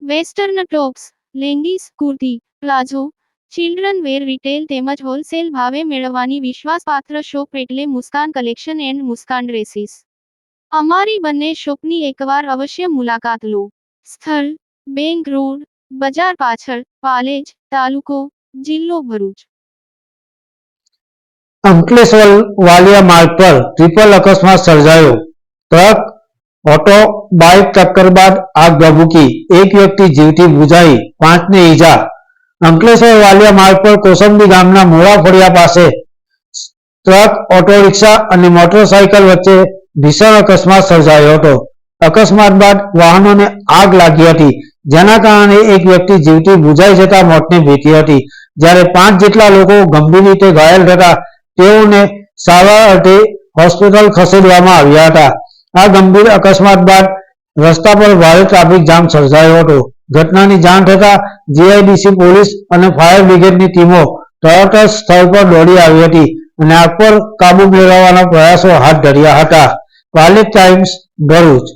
Western tops, leggings, kurti, palazzo, children wear retail તેમજ wholesale ભાવે મેળવવાની વિશ્વાસપાત્ર શોપ એટલે Muskan collection and Muskan dresses. અમારી બંને શોપની એકવાર અવશ્ય મુલાકાત લો. સ્થળ: બેંક રોડ, બજાર પાછળ, પાલેજ, તાલુકો, જિલ્લો ભરૂચ. અંકલેશ્વર વાલિયા માર્ગ પર ટ્રિપલ અકસ્માત સર્જાયો. ટ્રક, ઓટો, બાઇક ટક્કર બાદ આગ ભભૂકી. એક વ્યક્તિ જીવથી બુઝાઈ, 5ને ઈજા. અંકલેશ્વર વાલિયા માર્ગ પર કોસંબી ગામના મોડા ફળિયા પાસે ટ્રક, ઓટો રિક્ષા અને મોટરસાયકલ વચ્ચે ભીષણ અકસ્માત સર્જાયો હતો. અકસ્માત બાદ વાહનોને આગ લાગી હતી, જેના કારણે એક વ્યક્તિ જીવથી બુઝાઈ જતા મોતને ભેટી હતી, જ્યારે 5 જેટલા લોકો ગંભીર રીતે ઘાયલ થતા તેઓને સારવાર અર્થે હોસ્પિટલ ખસેડવામાં આવ્યા હતા. આ ગંભીર અકસ્માત બાદ રસ્તા પર ભારે ટ્રાફિક જામ સર્જાયો હતો. ઘટનાની જાણ થતાં જીઆઈડીસી પોલીસ અને ફાયર બ્રિગેડની ટીમો તરત જ સ્થળ પર દોડી આવી હતી અને આગ પર કાબુ મેળવવાના પ્રયાસો હાથ ધર્યા હતા. પાલેજ ટાઈમ્સ, ભરૂચ.